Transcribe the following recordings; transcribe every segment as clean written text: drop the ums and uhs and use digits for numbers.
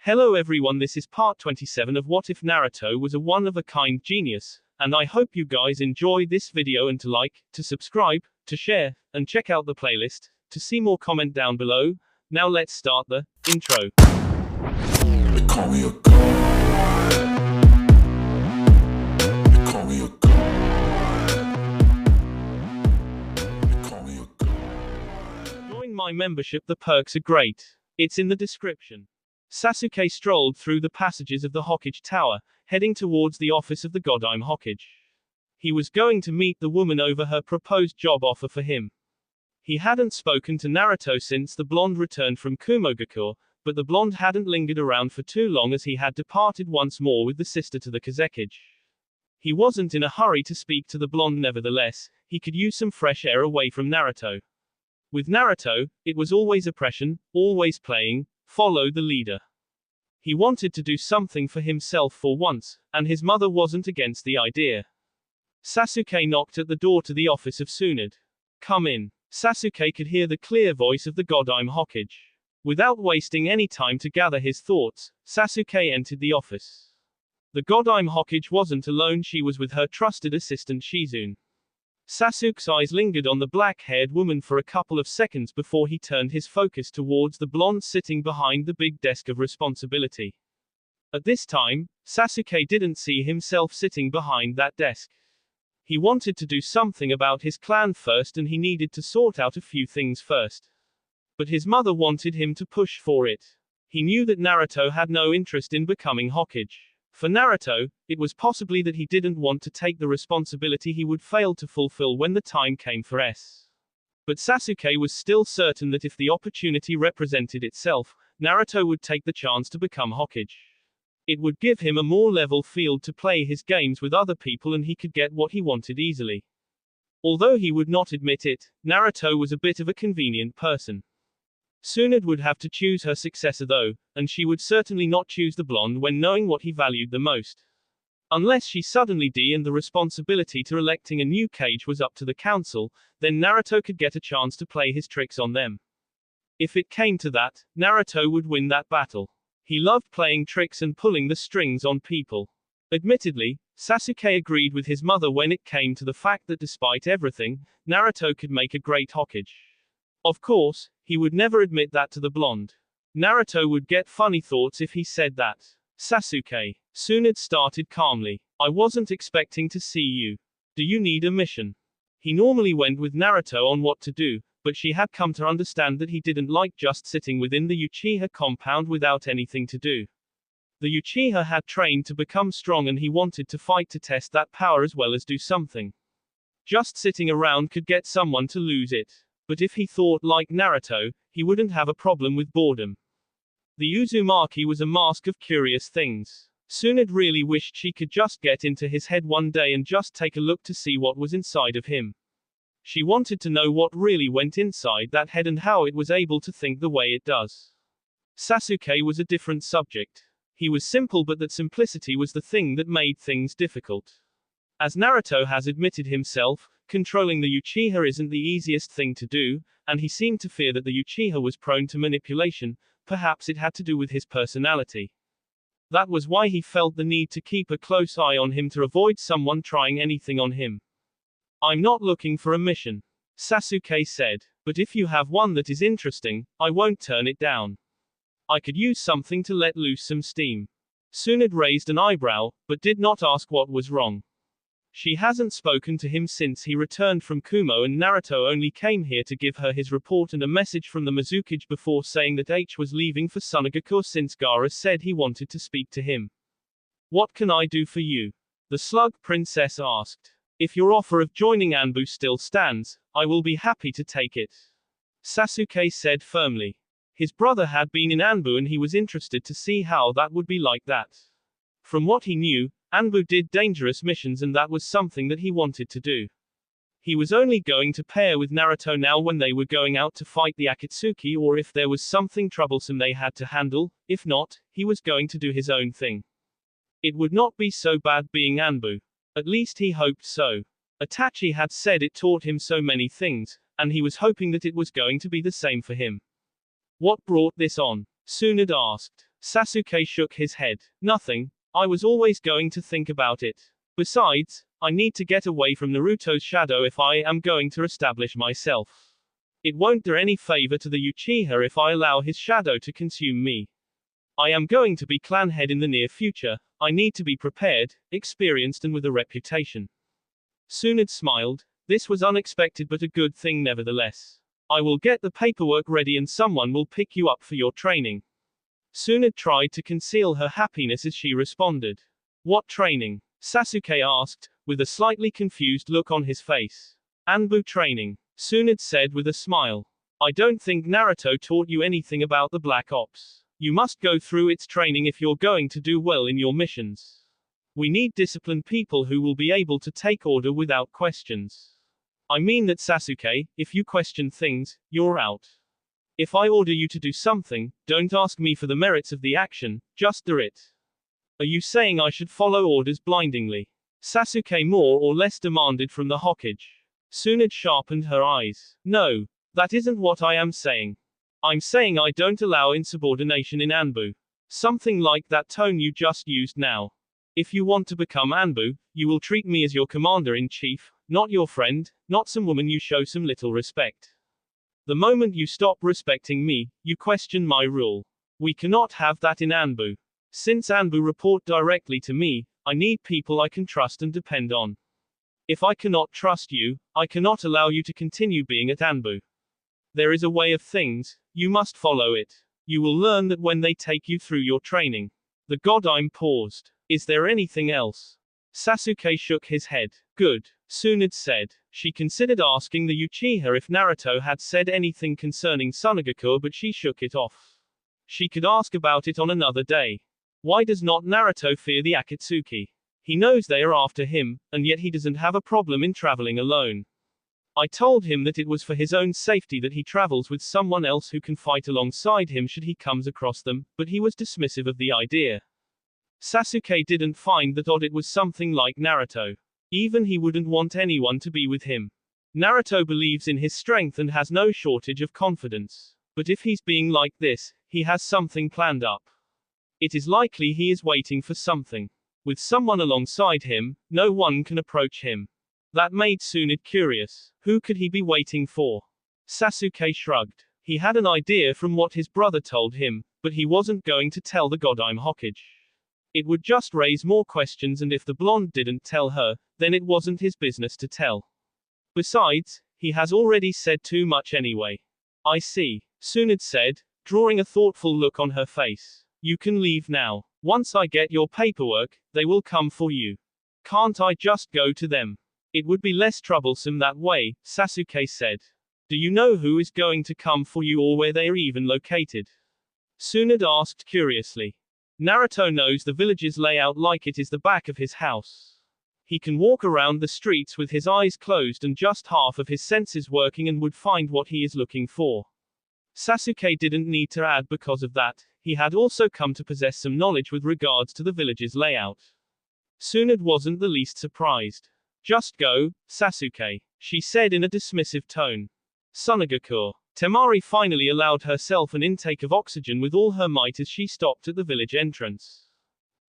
Hello everyone, this is part 27 of What If Naruto Was a One-of-a-Kind Genius, and I hope you guys enjoy this video and to like, to subscribe, to share, and check out the playlist, to see more comment down below. Now let's start the intro. They call me a god. They call me a god. They call me a god. Join my membership, the perks are great. It's in the description. Sasuke strolled through the passages of the Hokage Tower, heading towards the office of the Godime Hokage. He was going to meet the woman over her proposed job offer for him. He hadn't spoken to Naruto since the blonde returned from Kumogakure, but the blonde hadn't lingered around for too long as he had departed once more with the sister to the Kazekage. He wasn't in a hurry to speak to the blonde, nevertheless, he could use some fresh air away from Naruto. With Naruto, it was always oppression, always playing, follow the leader. He wanted to do something for himself for once, and his mother wasn't against the idea. Sasuke knocked at the door to the office of Tsunade. Come in. Sasuke could hear the clear voice of the Godime Hokage. Without wasting any time to gather his thoughts, Sasuke entered the office. The Godime Hokage wasn't alone, she was with her trusted assistant Shizune. Sasuke's eyes lingered on the black-haired woman for a couple of seconds before he turned his focus towards the blonde sitting behind the big desk of responsibility. At this time, Sasuke didn't see himself sitting behind that desk. He wanted to do something about his clan first, and he needed to sort out a few things first. But his mother wanted him to push for it. He knew that Naruto had no interest in becoming Hokage. For Naruto, it was possibly that he didn't want to take the responsibility he would fail to fulfill when the time came for S. But Sasuke was still certain that if the opportunity represented itself, Naruto would take the chance to become Hokage. It would give him a more level field to play his games with other people, and he could get what he wanted easily. Although he would not admit it, Naruto was a bit of a convenient person. Tsunade would have to choose her successor though, and she would certainly not choose the blonde when knowing what he valued the most. Unless she suddenly and the responsibility to electing a new Kage was up to the council, then Naruto could get a chance to play his tricks on them. If it came to that, Naruto would win that battle. He loved playing tricks and pulling the strings on people. Admittedly, Sasuke agreed with his mother when it came to the fact that despite everything, Naruto could make a great Hokage. Of course, he would never admit that to the blonde. Naruto would get funny thoughts if he said that. Sasuke. Tsunade started calmly. I wasn't expecting to see you. Do you need a mission? He normally went with Naruto on what to do, but she had come to understand that he didn't like just sitting within the Uchiha compound without anything to do. The Uchiha had trained to become strong, and he wanted to fight to test that power as well as do something. Just sitting around could get someone to lose it. But if he thought like Naruto, he wouldn't have a problem with boredom. The Uzumaki was a mask of curious things. Tsunade really wished she could just get into his head one day and just take a look to see what was inside of him. She wanted to know what really went inside that head and how it was able to think the way it does. Sasuke was a different subject. He was simple, but that simplicity was the thing that made things difficult. As Naruto has admitted himself, controlling the Uchiha isn't the easiest thing to do, and he seemed to fear that the Uchiha was prone to manipulation. Perhaps it had to do with his personality. That was why he felt the need to keep a close eye on him to avoid someone trying anything on him. I'm not looking for a mission, Sasuke said, but if you have one that is interesting, I won't turn it down. I could use something to let loose some steam. Tsunade raised an eyebrow, but did not ask what was wrong. She hasn't spoken to him since he returned from Kumo, and Naruto only came here to give her his report and a message from the Mizukage before saying that H was leaving for Sunagakure since Gaara said he wanted to speak to him. What can I do for you? The Slug Princess asked. If your offer of joining Anbu still stands, I will be happy to take it, Sasuke said firmly. His brother had been in Anbu and he was interested to see how that would be like that. From what he knew, Anbu did dangerous missions, and that was something that he wanted to do. He was only going to pair with Naruto now when they were going out to fight the Akatsuki, or if there was something troublesome they had to handle. If not, he was going to do his own thing. It would not be so bad being Anbu. At least he hoped so. Itachi had said it taught him so many things, and he was hoping that it was going to be the same for him. What brought this on? Tsunade asked. Sasuke shook his head. Nothing. I was always going to think about it. Besides, I need to get away from Naruto's shadow if I am going to establish myself. It won't do any favor to the Uchiha if I allow his shadow to consume me. I am going to be clan head in the near future. I need to be prepared, experienced and with a reputation. Tsunade smiled. This was unexpected but a good thing nevertheless. I will get the paperwork ready and someone will pick you up for your training. Tsunade tried to conceal her happiness as she responded. What training? Sasuke asked, with a slightly confused look on his face. Anbu training, Tsunade said with a smile. I don't think Naruto taught you anything about the Black Ops. You must go through its training if you're going to do well in your missions. We need disciplined people who will be able to take order without questions. I mean that Sasuke, if you question things, you're out. If I order you to do something, don't ask me for the merits of the action, just do it. Are you saying I should follow orders blindingly? Sasuke more or less demanded from the Hokage. Tsunade sharpened her eyes. No, that isn't what I am saying. I'm saying I don't allow insubordination in Anbu. Something like that tone you just used now. If you want to become Anbu, you will treat me as your commander-in-chief, not your friend, not some woman you show some little respect. The moment you stop respecting me, you question my rule. We cannot have that in Anbu. Since Anbu report directly to me, I need people I can trust and depend on. If I cannot trust you, I cannot allow you to continue being at Anbu. There is a way of things, you must follow it. You will learn that when they take you through your training. The Godime paused. Is there anything else? Sasuke shook his head. Good, Tsunade said. She considered asking the Uchiha if Naruto had said anything concerning Tsunagaku but she shook it off. She could ask about it on another day. Why does not Naruto fear the Akatsuki? He knows they are after him, and yet he doesn't have a problem in traveling alone. I told him that it was for his own safety that he travels with someone else who can fight alongside him should he comes across them, but he was dismissive of the idea. Sasuke didn't find that odd. It was something like Naruto. Even he wouldn't want anyone to be with him. Naruto believes in his strength and has no shortage of confidence. But if he's being like this, he has something planned up. It is likely he is waiting for something. With someone alongside him, no one can approach him. That made Tsunade curious. Who could he be waiting for? Sasuke shrugged. He had an idea from what his brother told him, but he wasn't going to tell the Godime Hokage. It would just raise more questions, and if the blonde didn't tell her, then it wasn't his business to tell. Besides, he has already said too much anyway. I see, Tsunade said, drawing a thoughtful look on her face. You can leave now. Once I get your paperwork, they will come for you. Can't I just go to them? It would be less troublesome that way, Sasuke said. Do you know who is going to come for you or where they are even located? Tsunade asked curiously. Naruto knows the village's layout like it is the back of his house. He can walk around the streets with his eyes closed and just half of his senses working and would find what he is looking for. Sasuke didn't need to add because of that, he had also come to possess some knowledge with regards to the village's layout. Tsunade wasn't the least surprised. Just go, Sasuke, she said in a dismissive tone. Tsunagaku. Temari finally allowed herself an intake of oxygen with all her might as she stopped at the village entrance.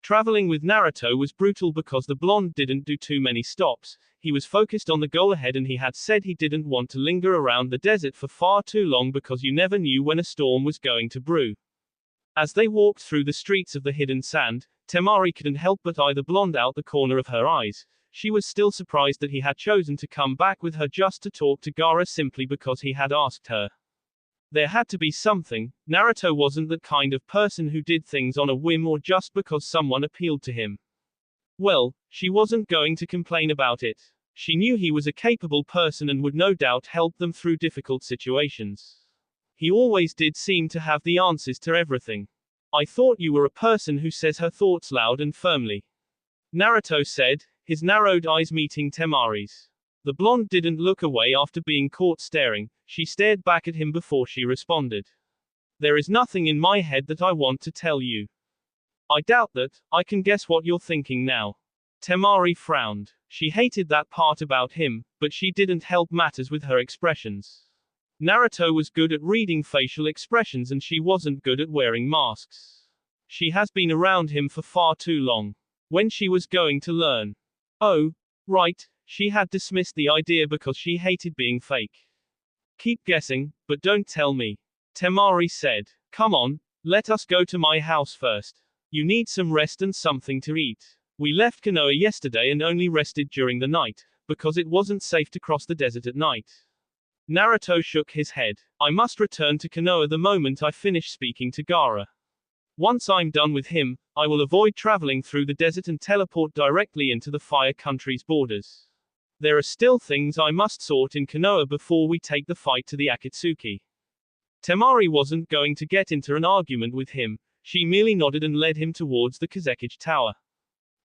Traveling with Naruto was brutal because the blonde didn't do too many stops. He was focused on the goal ahead and he had said he didn't want to linger around the desert for far too long because you never knew when a storm was going to brew. As they walked through the streets of the hidden sand, Temari couldn't help but eye the blonde out the corner of her eyes. She was still surprised that he had chosen to come back with her just to talk to Gaara simply because he had asked her. There had to be something. Naruto wasn't that kind of person who did things on a whim or just because someone appealed to him. Well, she wasn't going to complain about it. She knew he was a capable person and would no doubt help them through difficult situations. He always did seem to have the answers to everything. I thought you were a person who says her thoughts loud and firmly. Naruto said, his narrowed eyes meeting Temari's. The blonde didn't look away after being caught staring, she stared back at him before she responded. There is nothing in my head that I want to tell you. I doubt that, I can guess what you're thinking now. Temari frowned. She hated that part about him, but she didn't help matters with her expressions. Naruto was good at reading facial expressions and she wasn't good at wearing masks. She has been around him for far too long. When she was going to learn. Oh, right, she had dismissed the idea because she hated being fake. Keep guessing, but don't tell me. Temari said. Come on, let us go to my house first. You need some rest and something to eat. We left Konoha yesterday and only rested during the night, because it wasn't safe to cross the desert at night. Naruto shook his head. I must return to Konoha the moment I finish speaking to Gaara. Once I'm done with him, I will avoid traveling through the desert and teleport directly into the Fire Country's borders. There are still things I must sort in Konoha before we take the fight to the Akatsuki. Temari wasn't going to get into an argument with him, she merely nodded and led him towards the Kazekage Tower.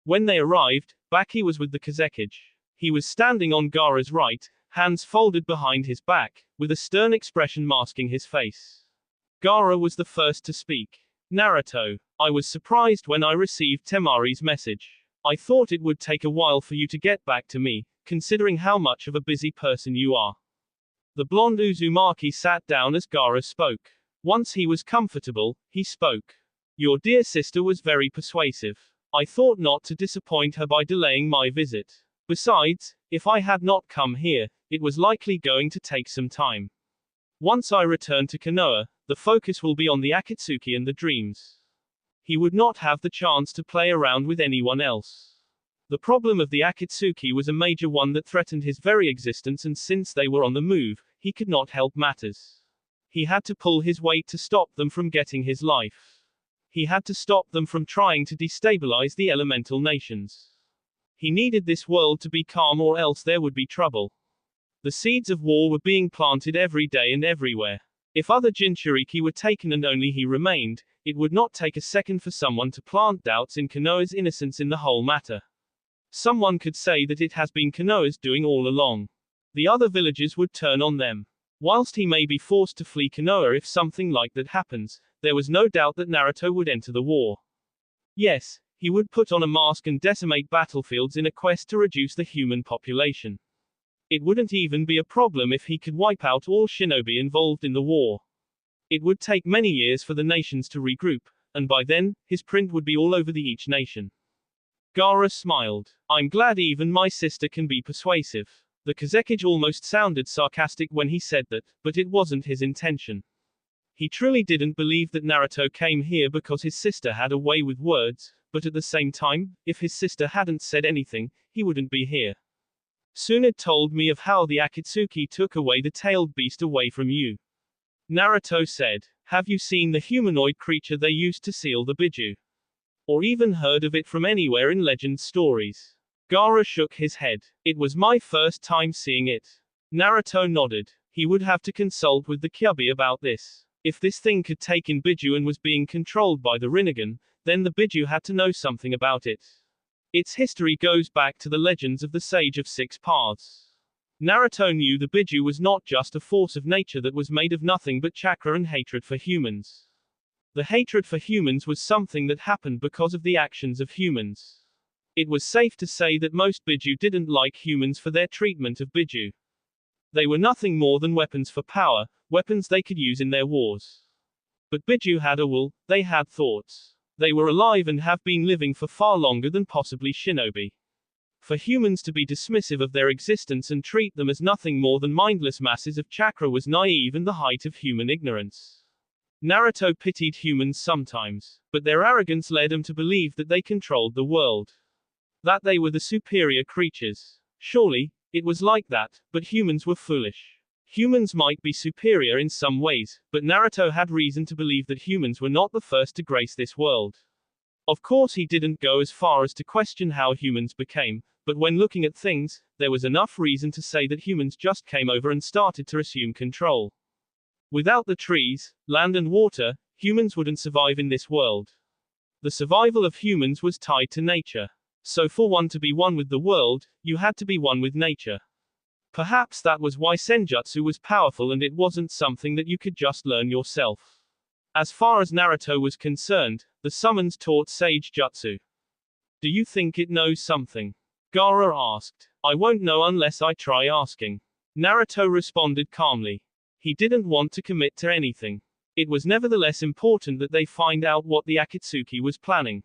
When they arrived, Baki was with the Kazekage. He was standing on Gaara's right, hands folded behind his back, with a stern expression masking his face. Gaara was the first to speak. Naruto, I was surprised when I received Temari's message. I thought it would take a while for you to get back to me, considering how much of a busy person you are. The blonde Uzumaki sat down as Gaara spoke. Once he was comfortable, he spoke. Your dear sister was very persuasive. I thought not to disappoint her by delaying my visit. Besides, if I had not come here, it was likely going to take some time. Once I return to Konoha, the focus will be on the Akatsuki and the dreams. He would not have the chance to play around with anyone else. The problem of the Akatsuki was a major one that threatened his very existence, and since they were on the move, he could not help matters. He had to pull his weight to stop them from getting his life. He had to stop them from trying to destabilize the elemental nations. He needed this world to be calm, or else there would be trouble. The seeds of war were being planted every day and everywhere. If other Jinchuriki were taken and only he remained, it would not take a second for someone to plant doubts in Konoha's innocence in the whole matter. Someone could say that it has been Konoha's doing all along. The other villagers would turn on them. Whilst he may be forced to flee Konoha if something like that happens, there was no doubt that Naruto would enter the war. Yes, he would put on a mask and decimate battlefields in a quest to reduce the human population. It wouldn't even be a problem if he could wipe out all shinobi involved in the war. It would take many years for the nations to regroup, and by then, his print would be all over each nation. Gaara smiled. I'm glad even my sister can be persuasive. The Kazekage almost sounded sarcastic when he said that, but it wasn't his intention. He truly didn't believe that Naruto came here because his sister had a way with words, but at the same time, if his sister hadn't said anything, he wouldn't be here. Tsunade told me of how the Akatsuki took away the tailed beast away from you. Naruto said, have you seen the humanoid creature they used to seal the Biju? Or even heard of it from anywhere in legend stories? Gaara shook his head. It was my first time seeing it. Naruto nodded. He would have to consult with the Kyuubi about this. If this thing could take in Biju and was being controlled by the Rinnegan, then the Biju had to know something about it. Its history goes back to the legends of the Sage of Six Paths. Naruto knew the Biju was not just a force of nature that was made of nothing but chakra and hatred for humans. The hatred for humans was something that happened because of the actions of humans. It was safe to say that most Biju didn't like humans for their treatment of Biju. They were nothing more than weapons for power, weapons they could use in their wars. But Biju had a will, they had thoughts. They were alive and have been living for far longer than possibly shinobi. For humans to be dismissive of their existence and treat them as nothing more than mindless masses of chakra was naive and the height of human ignorance. Naruto pitied humans sometimes, but their arrogance led them to believe that they controlled the world. That they were the superior creatures. Surely, it was like that, but humans were foolish. Humans might be superior in some ways, but Naruto had reason to believe that humans were not the first to grace this world. Of course he didn't go as far as to question how humans became, but when looking at things, there was enough reason to say that humans just came over and started to assume control. Without the trees, land and water, humans wouldn't survive in this world. The survival of humans was tied to nature. So for one to be one with the world, you had to be one with nature. Perhaps that was why Senjutsu was powerful, and it wasn't something that you could just learn yourself. As far as Naruto was concerned, the summons taught Sage Jutsu. Do you think it knows something? Gaara asked. I won't know unless I try asking. Naruto responded calmly. He didn't want to commit to anything. It was nevertheless important that they find out what the Akatsuki was planning.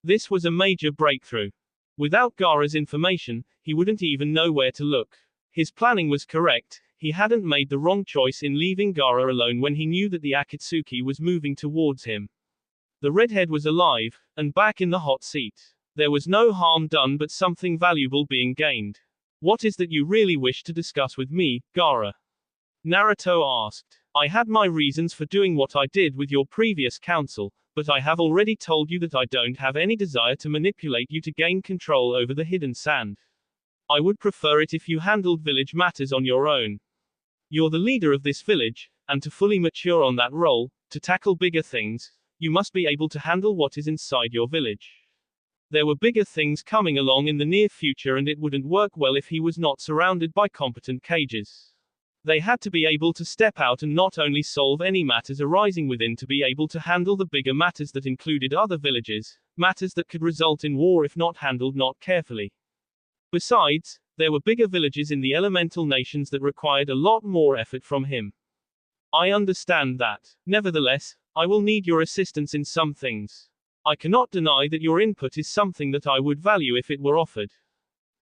This was a major breakthrough. Without Gaara's information, he wouldn't even know where to look. His planning was correct. He hadn't made the wrong choice in leaving Gaara alone when he knew that the Akatsuki was moving towards him. The redhead was alive, and back in the hot seat. There was no harm done but something valuable being gained. What is that you really wish to discuss with me, Gaara? Naruto asked. I had my reasons for doing what I did with your previous council, but I have already told you that I don't have any desire to manipulate you to gain control over the hidden sand. I would prefer it if you handled village matters on your own. You're the leader of this village, and to fully mature on that role, to tackle bigger things, you must be able to handle what is inside your village. There were bigger things coming along in the near future and it wouldn't work well if he was not surrounded by competent cages. They had to be able to step out and not only solve any matters arising within to be able to handle the bigger matters that included other villages, matters that could result in war if not handled not carefully. Besides, there were bigger villages in the elemental nations that required a lot more effort from him. I understand that. Nevertheless, I will need your assistance in some things. I cannot deny that your input is something that I would value if it were offered.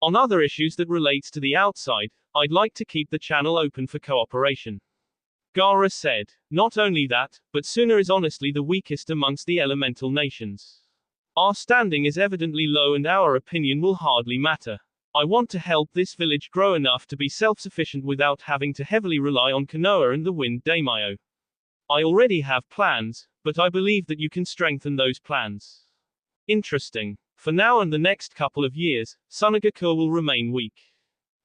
On other issues that relates to the outside, I'd like to keep the channel open for cooperation. Gaara said. Not only that, but Suna is honestly the weakest amongst the elemental nations. Our standing is evidently low and our opinion will hardly matter. I want to help this village grow enough to be self-sufficient without having to heavily rely on Konoha and the Wind Daimyo. I already have plans, but I believe that you can strengthen those plans. Interesting. For now and the next couple of years, Sunagaku will remain weak.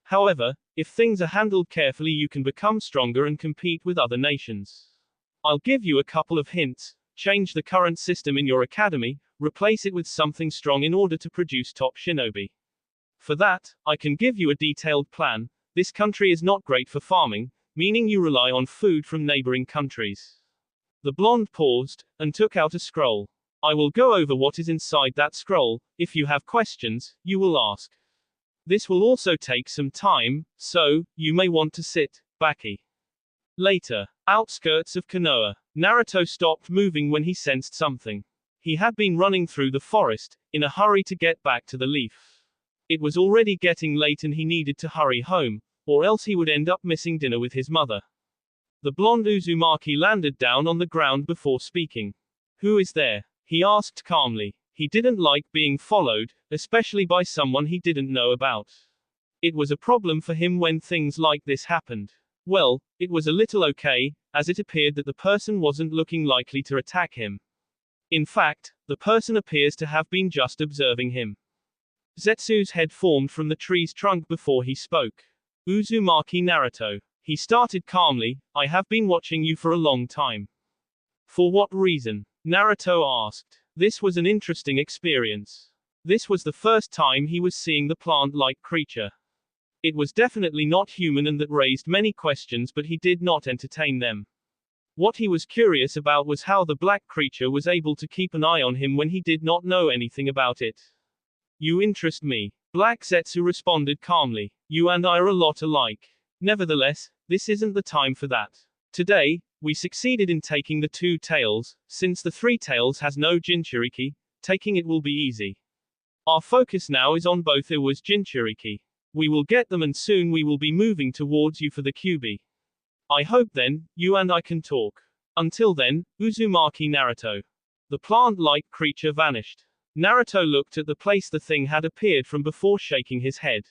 However, if things are handled carefully you can become stronger and compete with other nations. I'll give you a couple of hints. Change the current system in your academy, replace it with something strong in order to produce top shinobi. For that, I can give you a detailed plan. This country is not great for farming, meaning you rely on food from neighboring countries. The blonde paused, and took out a scroll. I will go over what is inside that scroll. If you have questions, you will ask. This will also take some time, so, you may want to sit, Baki. Later, outskirts of Konoha. Naruto stopped moving when he sensed something. He had been running through the forest, in a hurry to get back to the leaf. It was already getting late and he needed to hurry home, or else he would end up missing dinner with his mother. The blonde Uzumaki landed down on the ground before speaking. Who is there? He asked calmly. He didn't like being followed, especially by someone he didn't know about. It was a problem for him when things like this happened. Well, it was a little okay, as it appeared that the person wasn't looking likely to attack him. In fact, the person appears to have been just observing him. Zetsu's head formed from the tree's trunk before he spoke. Uzumaki Naruto. He started calmly, I have been watching you for a long time. For what reason? Naruto asked. This was an interesting experience. This was the first time he was seeing the plant-like creature. It was definitely not human and that raised many questions but he did not entertain them. What he was curious about was how the black creature was able to keep an eye on him when he did not know anything about it. You interest me. Black Zetsu responded calmly. You and I are a lot alike. Nevertheless, this isn't the time for that. Today, we succeeded in taking the 2 tails. Since the 3 tails has no Jinchuriki, taking it will be easy. Our focus now is on both Iwa's Jinchuriki. We will get them and soon we will be moving towards you for the Kyuubi. I hope then, you and I can talk. Until then, Uzumaki Naruto. The plant-like creature vanished. Naruto looked at the place the thing had appeared from before shaking his head.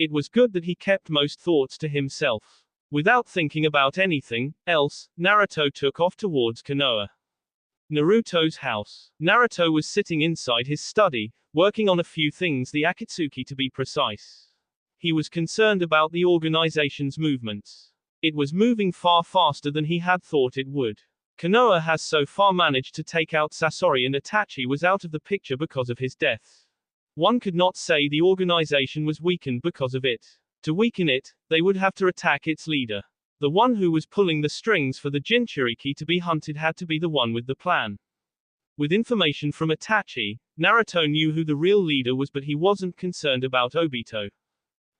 It was good that he kept most thoughts to himself. Without thinking about anything else, Naruto took off towards Konoha. Naruto's house. Naruto was sitting inside his study, working on a few things, the Akatsuki to be precise. He was concerned about the organization's movements. It was moving far faster than he had thought it would. Konoha has so far managed to take out Sasori and Itachi was out of the picture because of his death. One could not say the organization was weakened because of it. To weaken it, they would have to attack its leader. The one who was pulling the strings for the Jinchuriki to be hunted had to be the one with the plan. With information from Itachi, Naruto knew who the real leader was, but he wasn't concerned about Obito.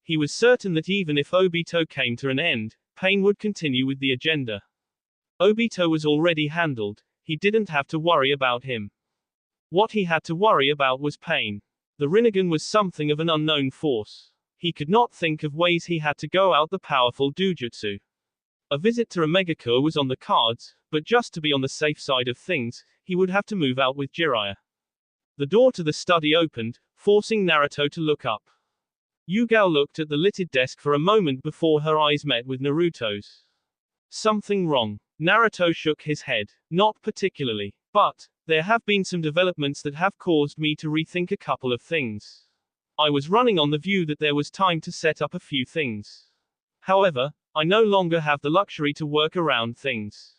He was certain that even if Obito came to an end, Pain would continue with the agenda. Obito was already handled, he didn't have to worry about him. What he had to worry about was pain. The Rinnegan was something of an unknown force. He could not think of ways he had to go out the powerful Dujutsu. A visit to Omegakure was on the cards, but just to be on the safe side of things, he would have to move out with Jiraiya. The door to the study opened, forcing Naruto to look up. Yugao looked at the littered desk for a moment before her eyes met with Naruto's. Something wrong? Naruto shook his head. Not particularly. But, there have been some developments that have caused me to rethink a couple of things. I was running on the view that there was time to set up a few things. However, I no longer have the luxury to work around things.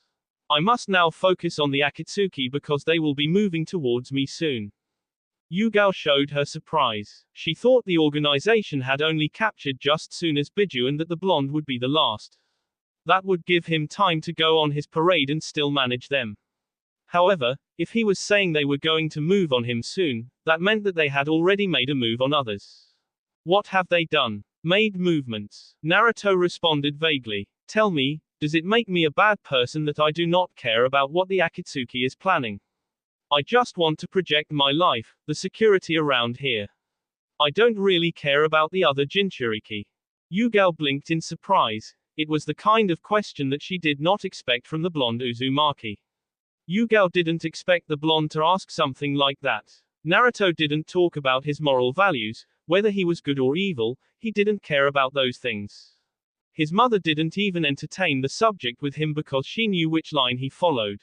I must now focus on the Akatsuki because they will be moving towards me soon. Yugao showed her surprise. She thought the organization had only captured just soon as Biju and that the blonde would be the last. That would give him time to go on his parade and still manage them. However, if he was saying they were going to move on him soon, that meant that they had already made a move on others. What have they done? Made movements. Naruto responded vaguely. Tell me, does it make me a bad person that I do not care about what the Akatsuki is planning? I just want to project my life, the security around here. I don't really care about the other Jinchuriki. Yugao blinked in surprise. It was the kind of question that she did not expect from the blonde Uzumaki. Yugao didn't expect the blonde to ask something like that. Naruto didn't talk about his moral values, whether he was good or evil, he didn't care about those things. His mother didn't even entertain the subject with him because she knew which line he followed.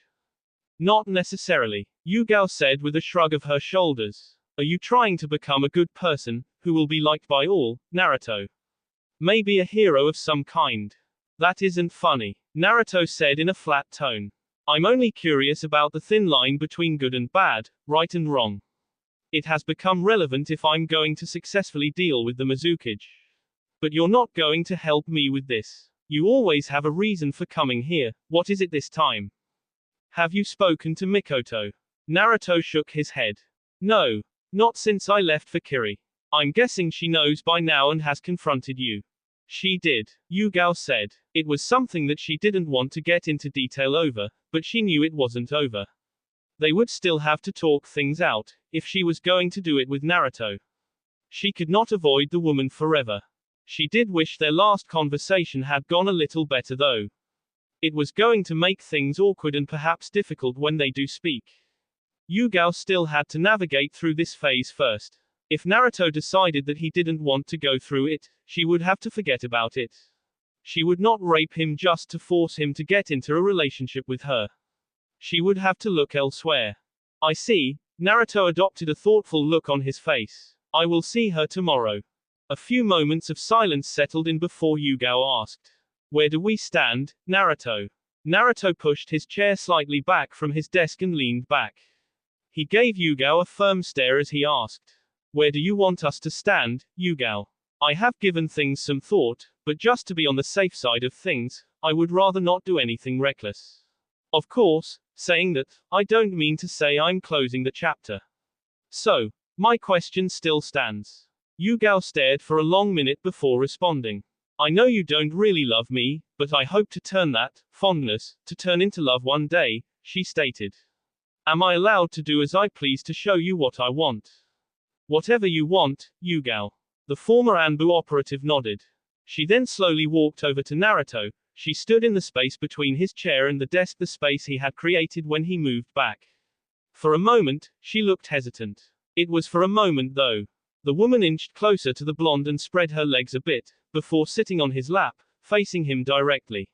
Not necessarily, Yugao said with a shrug of her shoulders. Are you trying to become a good person, who will be liked by all, Naruto? Maybe a hero of some kind. That isn't funny, Naruto said in a flat tone. I'm only curious about the thin line between good and bad, right and wrong. It has become relevant if I'm going to successfully deal with the Mizukage. But you're not going to help me with this. You always have a reason for coming here, what is it this time? Have you spoken to Mikoto? Naruto shook his head. No. Not since I left for Kiri. I'm guessing she knows by now and has confronted you. She did, Yugao said. It was something that she didn't want to get into detail over, but she knew it wasn't over. They would still have to talk things out, if she was going to do it with Naruto. She could not avoid the woman forever. She did wish their last conversation had gone a little better though. It was going to make things awkward and perhaps difficult when they do speak. Yugao still had to navigate through this phase first. If Naruto decided that he didn't want to go through it, she would have to forget about it. She would not rape him just to force him to get into a relationship with her. She would have to look elsewhere. I see, Naruto adopted a thoughtful look on his face. I will see her tomorrow. A few moments of silence settled in before Yugao asked. Where do we stand, Naruto? Naruto pushed his chair slightly back from his desk and leaned back. He gave Yugao a firm stare as he asked. Where do you want us to stand, Yugao? I have given things some thought, but just to be on the safe side of things, I would rather not do anything reckless. Of course, saying that, I don't mean to say I'm closing the chapter. So, my question still stands. Yugao stared for a long minute before responding. I know you don't really love me, but I hope to turn that fondness to turn into love one day, she stated. Am I allowed to do as I please to show you what I want? Whatever you want, Yugao. The former Anbu operative nodded. She then slowly walked over to Naruto. She stood in the space between his chair and the desk, the space he had created when he moved back. For a moment, she looked hesitant. It was for a moment though. The woman inched closer to the blonde and spread her legs a bit, before sitting on his lap, facing him directly.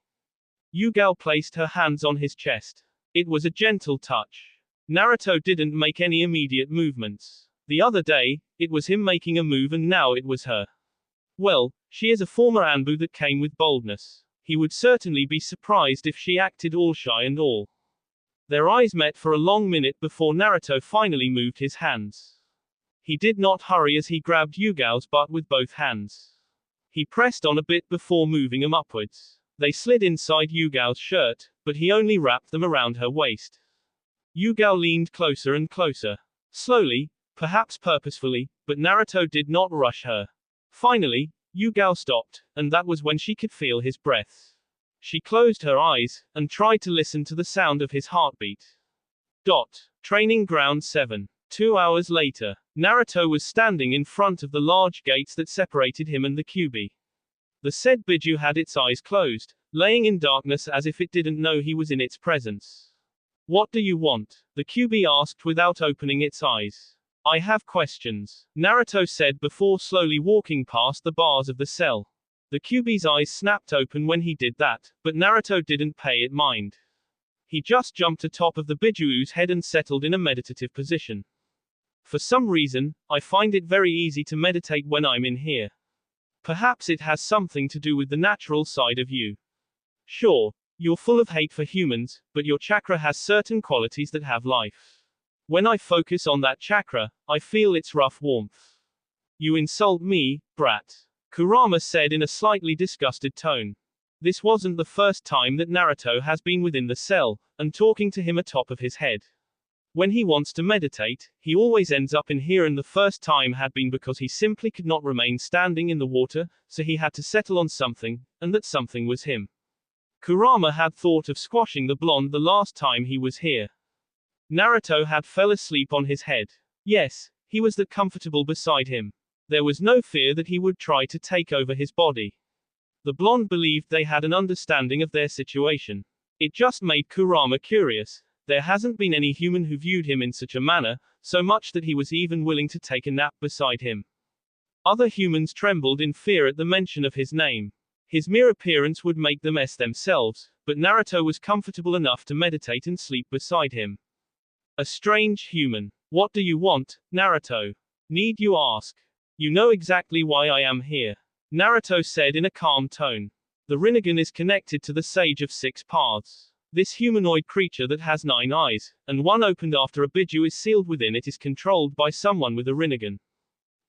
Yugao placed her hands on his chest. It was a gentle touch. Naruto didn't make any immediate movements. The other day, it was him making a move and now it was her. Well, she is a former Anbu that came with boldness. He would certainly be surprised if she acted all shy and all. Their eyes met for a long minute before Naruto finally moved his hands. He did not hurry as he grabbed Yugao's butt with both hands. He pressed on a bit before moving them upwards. They slid inside Yugao's shirt, but he only wrapped them around her waist. Yugao leaned closer and closer. Slowly, perhaps purposefully, but Naruto did not rush her. Finally, Yugao stopped, and that was when she could feel his breath. She closed her eyes, and tried to listen to the sound of his heartbeat. Training Ground 7. 2 hours later, Naruto was standing in front of the large gates that separated him and the Kyuubi. The said Biju had its eyes closed, laying in darkness as if it didn't know he was in its presence. What do you want? The Kyuubi asked without opening its eyes. I have questions, Naruto said before slowly walking past the bars of the cell. The Kyuubi's eyes snapped open when he did that, but Naruto didn't pay it mind. He just jumped atop of the Biju's head and settled in a meditative position. For some reason, I find it very easy to meditate when I'm in here. Perhaps it has something to do with the natural side of you. Sure, you're full of hate for humans, but your chakra has certain qualities that have life. When I focus on that chakra, I feel its rough warmth. You insult me, brat, Kurama said in a slightly disgusted tone. This wasn't the first time that Naruto has been within the cell, and talking to him atop of his head. When he wants to meditate, he always ends up in here, and the first time had been because he simply could not remain standing in the water, so he had to settle on something, and that something was him. Kurama had thought of squashing the blonde the last time he was here. Naruto had fell asleep on his head. Yes, he was that comfortable beside him. There was no fear that he would try to take over his body. The blonde believed they had an understanding of their situation. It just made Kurama curious. There hasn't been any human who viewed him in such a manner, so much that he was even willing to take a nap beside him. Other humans trembled in fear at the mention of his name. His mere appearance would make them themselves, but Naruto was comfortable enough to meditate and sleep beside him. A strange human. What do you want, Naruto? Need you ask? You know exactly why I am here, Naruto said in a calm tone. The Rinnegan is connected to the Sage of Six Paths. This humanoid creature that has 9 eyes, and one opened after a Biju is sealed within it, is controlled by someone with a Rinnegan.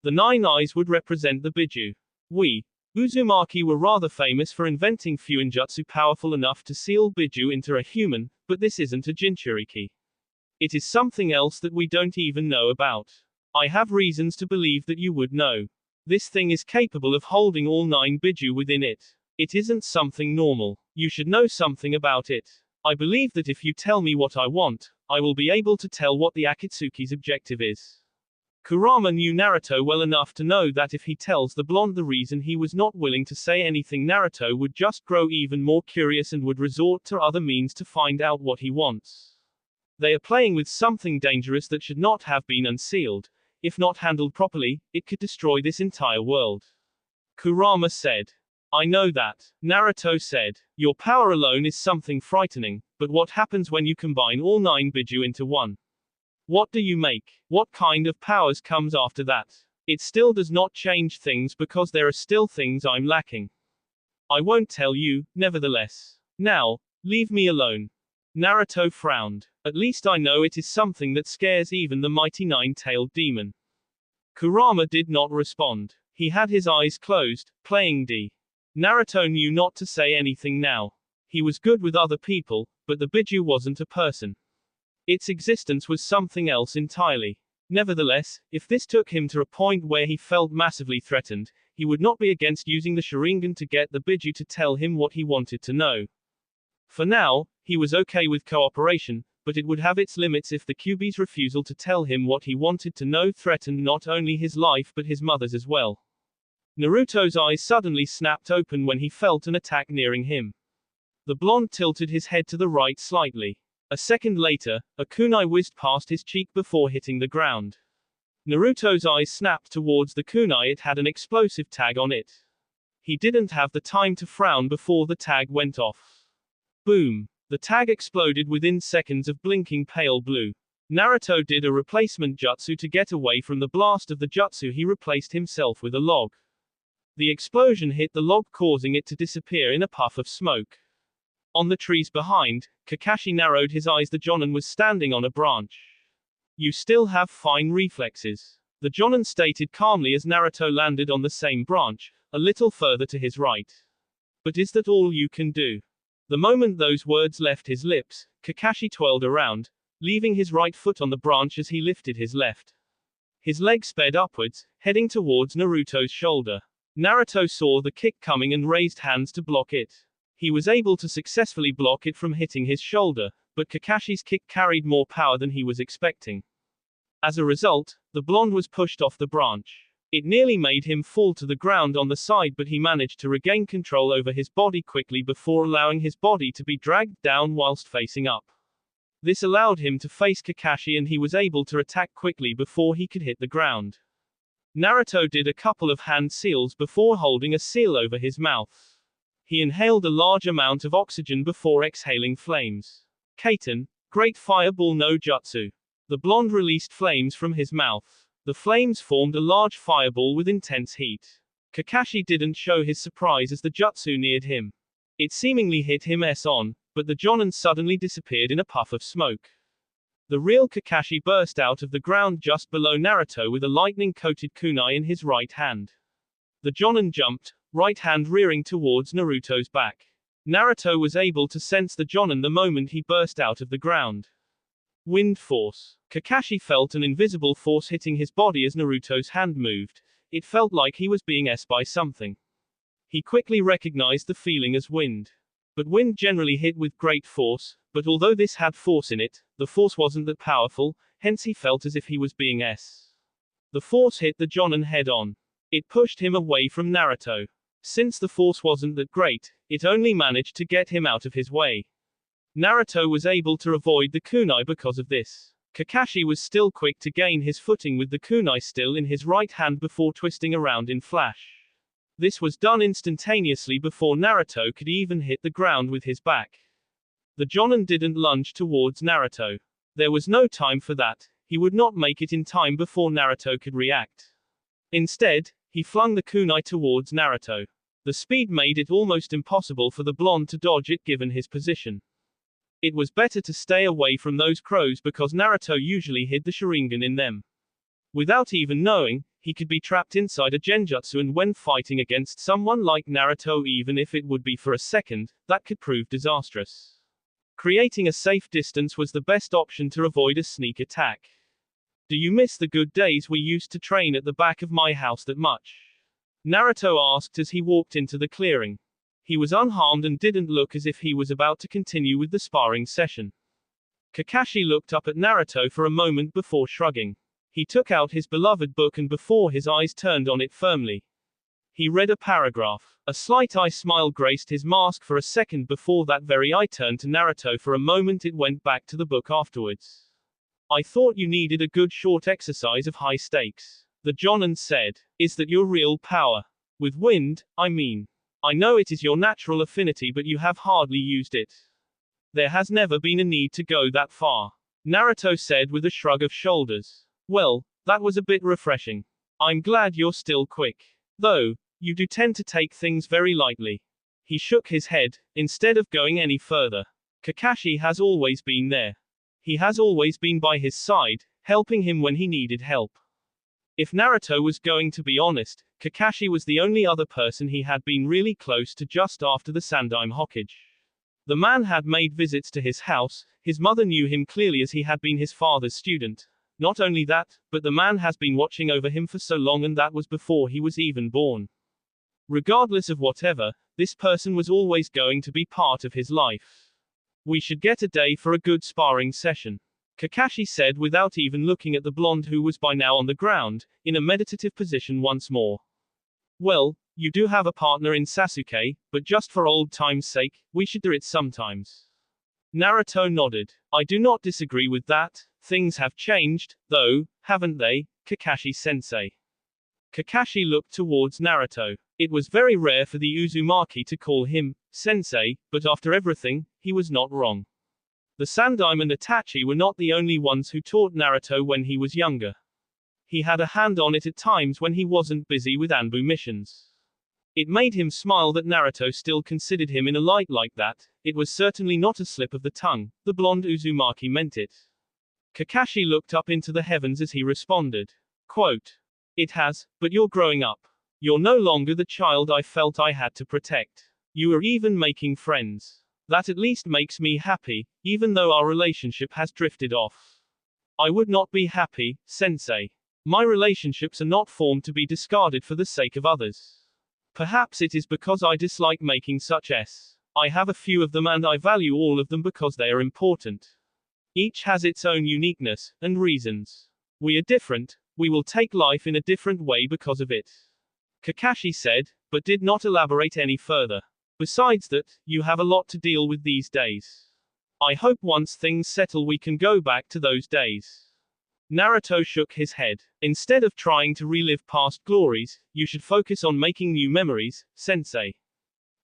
The 9 eyes would represent the Biju. We, Uzumaki, were rather famous for inventing Fuinjutsu powerful enough to seal Biju into a human, but this isn't a Jinchuriki. It is something else that we don't even know about. I have reasons to believe that you would know. This thing is capable of holding all 9 Biju within it. It isn't something normal. You should know something about it. I believe that if you tell me what I want, I will be able to tell what the Akatsuki's objective is. Kurama knew Naruto well enough to know that if he tells the blonde the reason he was not willing to say anything, Naruto would just grow even more curious and would resort to other means to find out what he wants. They are playing with something dangerous that should not have been unsealed. If not handled properly, it could destroy this entire world. Kurama said. I know that, Naruto said. Your power alone is something frightening, but what happens when you combine all 9 Biju into one? What do you make? What kind of powers comes after that? It still does not change things because there are still things I'm lacking. I won't tell you, nevertheless. Now, leave me alone. Naruto frowned. At least I know it is something that scares even the mighty 9-tailed demon. Kurama did not respond. He had his eyes closed, playing D. Naruto knew not to say anything now. He was good with other people, but the Biju wasn't a person. Its existence was something else entirely. Nevertheless, if this took him to a point where he felt massively threatened, he would not be against using the Sharingan to get the Biju to tell him what he wanted to know. For now, he was okay with cooperation, but it would have its limits if the Kyuubi's refusal to tell him what he wanted to know threatened not only his life but his mother's as well. Naruto's eyes suddenly snapped open when he felt an attack nearing him. The blonde tilted his head to the right slightly. A second later, a kunai whizzed past his cheek before hitting the ground. Naruto's eyes snapped towards the kunai. It had an explosive tag on it. He didn't have the time to frown before the tag went off. Boom. The tag exploded within seconds of blinking pale blue. Naruto did a replacement jutsu to get away from the blast of the jutsu. He replaced himself with a log. The explosion hit the log, causing it to disappear in a puff of smoke. On the trees behind, Kakashi narrowed his eyes. The Jonin was standing on a branch. You still have fine reflexes, the Jonin stated calmly as Naruto landed on the same branch, a little further to his right. But is that all you can do? The moment those words left his lips, Kakashi twirled around, leaving his right foot on the branch as he lifted his left. His leg sped upwards, heading towards Naruto's shoulder. Naruto saw the kick coming and raised hands to block it. He was able to successfully block it from hitting his shoulder, but Kakashi's kick carried more power than he was expecting. As a result, the blonde was pushed off the branch. It nearly made him fall to the ground on the side, but he managed to regain control over his body quickly before allowing his body to be dragged down whilst facing up. This allowed him to face Kakashi and he was able to attack quickly before he could hit the ground. Naruto did a couple of hand seals before holding a seal over his mouth. He inhaled a large amount of oxygen before exhaling flames. Kaiten, Great Fireball no Jutsu. The blonde released flames from his mouth. The flames formed a large fireball with intense heat. Kakashi didn't show his surprise as the jutsu neared him. It seemingly hit him on, but the jonin suddenly disappeared in a puff of smoke. The real Kakashi burst out of the ground just below Naruto with a lightning-coated kunai in his right hand. The jonin jumped, right hand rearing towards Naruto's back. Naruto was able to sense the jonin the moment he burst out of the ground. Wind force. Kakashi felt an invisible force hitting his body as Naruto's hand moved. It felt like he was being by something. He quickly recognized the feeling as wind. But wind generally hit with great force, but although this had force in it, the force wasn't that powerful, hence he felt as if he was being The force hit the jonin head on. It pushed him away from Naruto. Since the force wasn't that great, it only managed to get him out of his way. Naruto was able to avoid the kunai because of this. Kakashi was still quick to gain his footing with the kunai still in his right hand before twisting around in flash. This was done instantaneously before Naruto could even hit the ground with his back. The jonin didn't lunge towards Naruto. There was no time for that, he would not make it in time before Naruto could react. Instead, he flung the kunai towards Naruto. The speed made it almost impossible for the blonde to dodge it given his position. It was better to stay away from those crows because Naruto usually hid the Sharingan in them. Without even knowing, he could be trapped inside a genjutsu, and when fighting against someone like Naruto, even if it would be for a second, that could prove disastrous. Creating a safe distance was the best option to avoid a sneak attack. Do you miss the good days we used to train at the back of my house that much? Naruto asked as he walked into the clearing. He was unharmed and didn't look as if he was about to continue with the sparring session. Kakashi looked up at Naruto for a moment before shrugging. He took out his beloved book and before his eyes turned on it firmly, he read a paragraph. A slight eye smile graced his mask for a second before that very eye turned to Naruto for a moment. It went back to the book afterwards. I thought you needed a good short exercise of high stakes. The jonin said. Is that your real power? With wind, I mean. I know it is your natural affinity, but you have hardly used it. There has never been a need to go that far. Naruto said with a shrug of shoulders. Well, that was a bit refreshing. I'm glad you're still quick. Though, you do tend to take things very lightly. He shook his head, instead of going any further. Kakashi has always been there. He has always been by his side, helping him when he needed help. If Naruto was going to be honest, Kakashi was the only other person he had been really close to just after the Sandaime Hokage. The man had made visits to his house, his mother knew him clearly as he had been his father's student. Not only that, but the man has been watching over him for so long, and that was before he was even born. Regardless of whatever, this person was always going to be part of his life. We should get a day for a good sparring session, Kakashi said without even looking at the blonde who was by now on the ground, in a meditative position once more. Well, you do have a partner in Sasuke, but just for old time's sake, we should do it sometimes. Naruto nodded. I do not disagree with that. Things have changed, though, haven't they, Kakashi-sensei? Kakashi looked towards Naruto. It was very rare for the Uzumaki to call him sensei, but after everything, he was not wrong. The Sandaime and Itachi were not the only ones who taught Naruto when he was younger. He had a hand on it at times when he wasn't busy with Anbu missions. It made him smile that Naruto still considered him in a light like that. It was certainly not a slip of the tongue. The blonde Uzumaki meant it. Kakashi looked up into the heavens as he responded. Quote, it has, but you're growing up. You're no longer the child I felt I had to protect. You are even making friends. That at least makes me happy, even though our relationship has drifted off. I would not be happy, sensei. My relationships are not formed to be discarded for the sake of others. Perhaps it is because I dislike making such I have a few of them and I value all of them because they are important. Each has its own uniqueness and reasons. We are different, we will take life in a different way because of it. Kakashi said, but did not elaborate any further. Besides that, you have a lot to deal with these days. I hope once things settle we can go back to those days. Naruto shook his head. Instead of trying to relive past glories, you should focus on making new memories, sensei.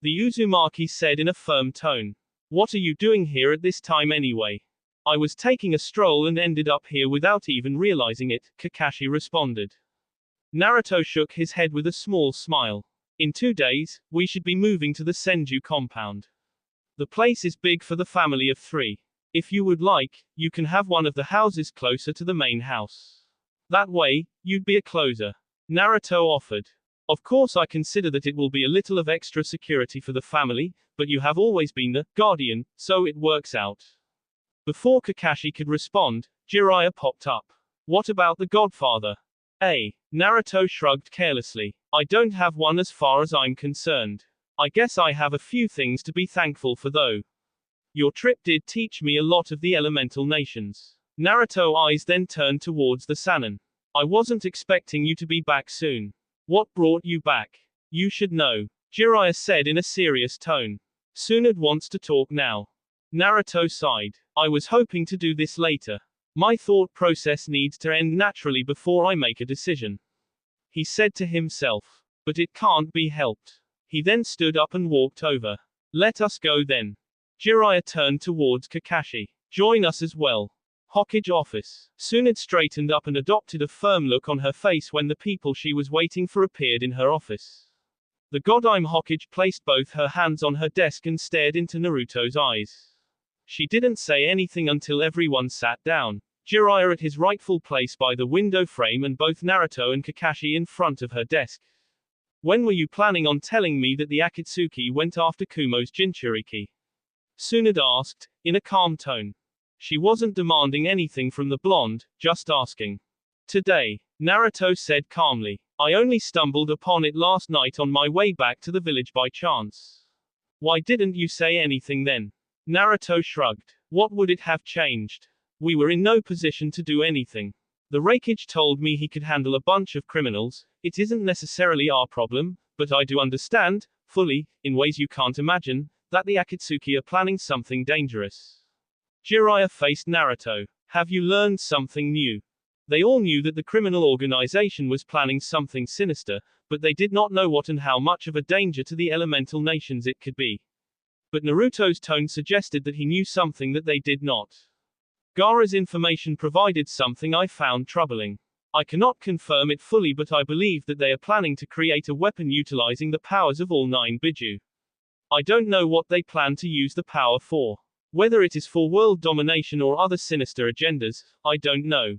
The Uzumaki said in a firm tone. What are you doing here at this time anyway? I was taking a stroll and ended up here without even realizing it, Kakashi responded. Naruto shook his head with a small smile. In 2 days, we should be moving to the Senju compound. The place is big for the family of 3. If you would like, you can have one of the houses closer to the main house. That way, you'd be a closer. Naruto offered. Of course I consider that it will be a little of extra security for the family, but you have always been the guardian, so it works out. Before Kakashi could respond, Jiraiya popped up. What about the godfather? Naruto shrugged carelessly. I don't have one as far as I'm concerned. I guess I have a few things to be thankful for though. Your trip did teach me a lot of the elemental nations. Naruto's eyes then turned towards the Sannin. I wasn't expecting you to be back soon. What brought you back? You should know. Jiraiya said in a serious tone. Tsunade wants to talk now. Naruto sighed. I was hoping to do this later. My thought process needs to end naturally before I make a decision. He said to himself. But it can't be helped. He then stood up and walked over. Let us go then. Jiraiya turned towards Kakashi. Join us as well. Hokage office. Tsunade straightened up and adopted a firm look on her face when the people she was waiting for appeared in her office. The Godime Hokage placed both her hands on her desk and stared into Naruto's eyes. She didn't say anything until everyone sat down. Jiraiya at his rightful place by the window frame and both Naruto and Kakashi in front of her desk. When were you planning on telling me that the Akatsuki went after Kumo's Jinchuriki? Tsunade asked, in a calm tone. She wasn't demanding anything from the blonde, just asking. Today, Naruto said calmly. I only stumbled upon it last night on my way back to the village by chance. Why didn't you say anything then? Naruto shrugged. What would it have changed? We were in no position to do anything. The Raikage told me he could handle a bunch of criminals. It isn't necessarily our problem, but I do understand, fully, in ways you can't imagine, that the Akatsuki are planning something dangerous. Jiraiya faced Naruto. Have you learned something new? They all knew that the criminal organization was planning something sinister, but they did not know what and how much of a danger to the elemental nations it could be. But Naruto's tone suggested that he knew something that they did not. Gaara's information provided something I found troubling. I cannot confirm it fully, but I believe that they are planning to create a weapon utilizing the powers of all 9 Biju. I don't know what they plan to use the power for. Whether it is for world domination or other sinister agendas, I don't know.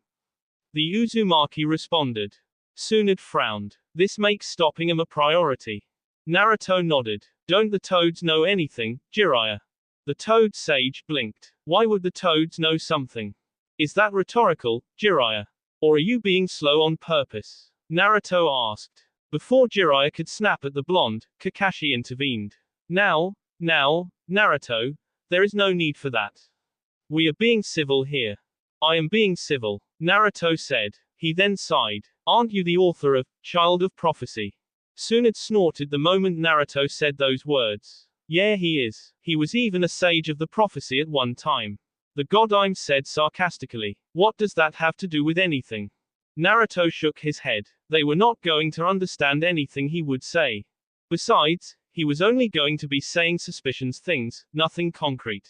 The Uzumaki responded. Tsunade frowned. This makes stopping him a priority. Naruto nodded. Don't the toads know anything, Jiraiya? The toad sage blinked. Why would the toads know something? Is that rhetorical, Jiraiya? Or are you being slow on purpose? Naruto asked. Before Jiraiya could snap at the blonde, Kakashi intervened. Now, Naruto, there is no need for that. We are being civil here. I am being civil, Naruto said. He then sighed. Aren't you the author of Child of Prophecy? Tsunade snorted the moment Naruto said those words. Yeah, he is. He was even a sage of the prophecy at one time. The Godime said sarcastically. What does that have to do with anything? Naruto shook his head. They were not going to understand anything he would say. Besides, he was only going to be saying suspicions things, nothing concrete.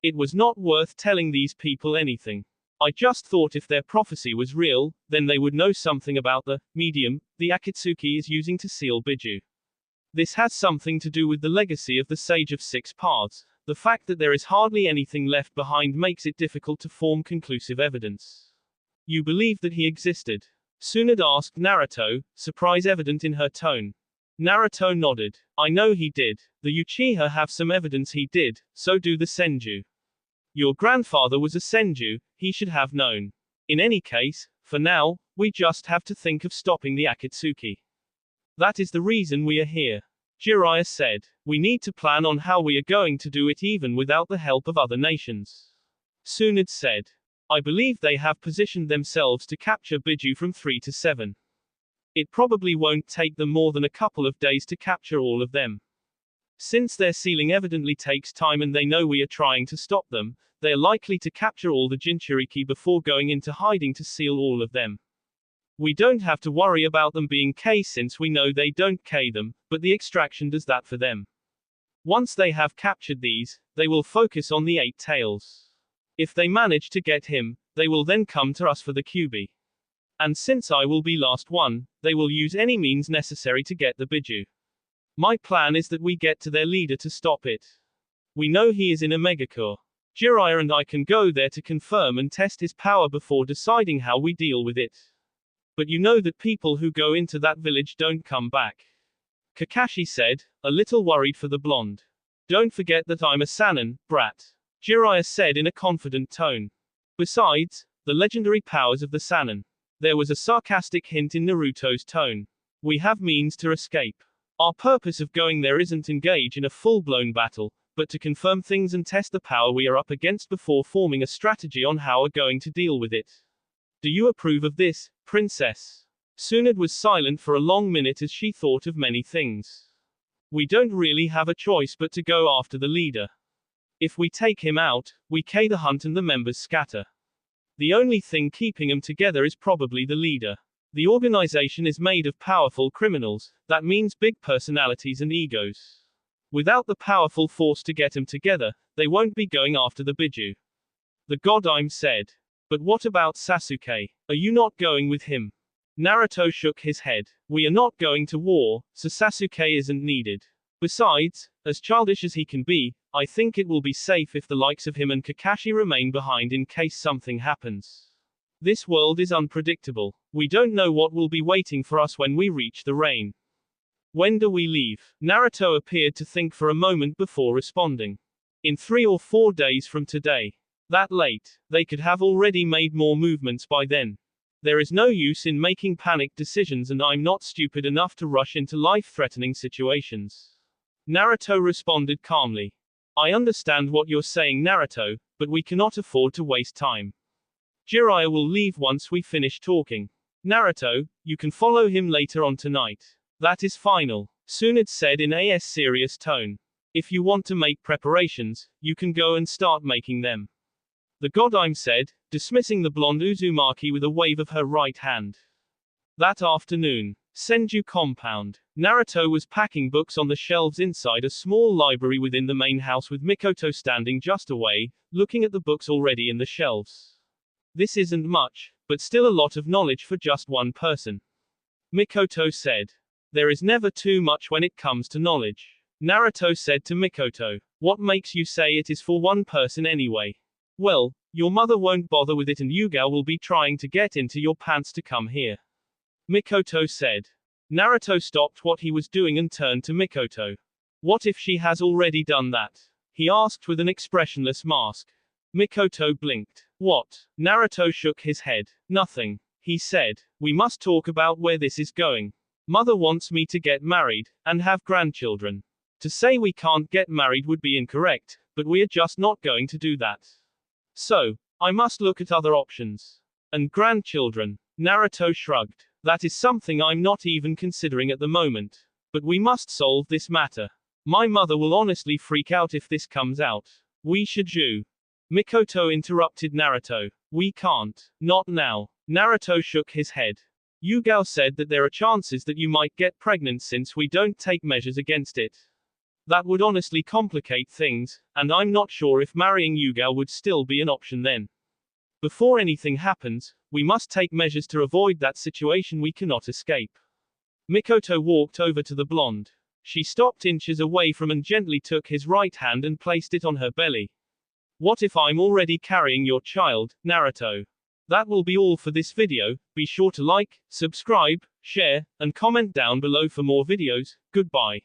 It was not worth telling these people anything. I just thought if their prophecy was real, then they would know something about the medium the Akatsuki is using to seal Biju. This has something to do with the legacy of the Sage of 6 Paths. The fact that there is hardly anything left behind makes it difficult to form conclusive evidence. You believe that he existed? Tsunade asked Naruto, surprise evident in her tone. Naruto nodded. I know he did. The Uchiha have some evidence he did, so do the Senju. Your grandfather was a Senju, he should have known. In any case, for now, we just have to think of stopping the Akatsuki. That is the reason we are here. Jiraiya said. We need to plan on how we are going to do it even without the help of other nations. Tsunade said. I believe they have positioned themselves to capture Biju from 3 to 7. It probably won't take them more than a couple of days to capture all of them. Since their sealing evidently takes time and they know we are trying to stop them, they are likely to capture all the Jinchuriki before going into hiding to seal all of them. We don't have to worry about them being K since we know they don't K them, but the extraction does that for them. Once they have captured these, they will focus on the 8 tails. If they manage to get him, they will then come to us for the QB. And since I will be last one, they will use any means necessary to get the Biju. My plan is that we get to their leader to stop it. We know he is in a Megacore. Jiraiya and I can go there to confirm and test his power before deciding how we deal with it. But you know that people who go into that village don't come back. Kakashi said, a little worried for the blonde. Don't forget that I'm a Sannin, brat. Jiraiya said in a confident tone. Besides, the legendary powers of the Sannin. There was a sarcastic hint in Naruto's tone. We have means to escape. Our purpose of going there isn't engage in a full-blown battle, but to confirm things and test the power we are up against before forming a strategy on how we're going to deal with it. Do you approve of this, princess? Tsunade was silent for a long minute as she thought of many things. We don't really have a choice but to go after the leader. If we take him out, we K the hunt and the members scatter. The only thing keeping them together is probably the leader. The organization is made of powerful criminals, that means big personalities and egos. Without the powerful force to get them together, they won't be going after the Biju. The Godime said. But what about Sasuke? Are you not going with him? Naruto shook his head. We are not going to war, so Sasuke isn't needed. Besides, as childish as he can be, I think it will be safe if the likes of him and Kakashi remain behind in case something happens. This world is unpredictable. We don't know what will be waiting for us when we reach the rain. When do we leave? Naruto appeared to think for a moment before responding. In 3 or 4 days from today. That late. They could have already made more movements by then. There is no use in making panicked decisions and I'm not stupid enough to rush into life-threatening situations. Naruto responded calmly. I understand what you're saying, Naruto, but we cannot afford to waste time. Jiraiya will leave once we finish talking. Naruto, you can follow him later on tonight. That is final. Tsunade said in a serious tone. If you want to make preparations, you can go and start making them. The Godime said, dismissing the blonde Uzumaki with a wave of her right hand. That afternoon. Senju compound. Naruto was packing books on the shelves inside a small library within the main house with Mikoto standing just away, looking at the books already in the shelves. This isn't much, but still a lot of knowledge for just one person. Mikoto said. There is never too much when it comes to knowledge. Naruto said to Mikoto. What makes you say it is for one person anyway? Well, your mother won't bother with it and Yugao will be trying to get into your pants to come here. Mikoto said. Naruto stopped what he was doing and turned to Mikoto. What if she has already done that? He asked with an expressionless mask. Mikoto blinked. What? Naruto shook his head. Nothing. He said. We must talk about where this is going. Mother wants me to get married, and have grandchildren. To say we can't get married would be incorrect, but we are just not going to do that. So, I must look at other options. And grandchildren. Naruto shrugged. That is something I'm not even considering at the moment. But we must solve this matter. My mother will honestly freak out if this comes out. We should do. Mikoto interrupted Naruto. We can't. Not now. Naruto shook his head. Yugao said that there are chances that you might get pregnant since we don't take measures against it. That would honestly complicate things, and I'm not sure if marrying Yugao would still be an option then. Before anything happens, we must take measures to avoid that situation we cannot escape. Mikoto walked over to the blonde. She stopped inches away from and gently took his right hand and placed it on her belly. What if I'm already carrying your child, Naruto? That will be all for this video. Be sure to like, subscribe, share, and comment down below for more videos. Goodbye.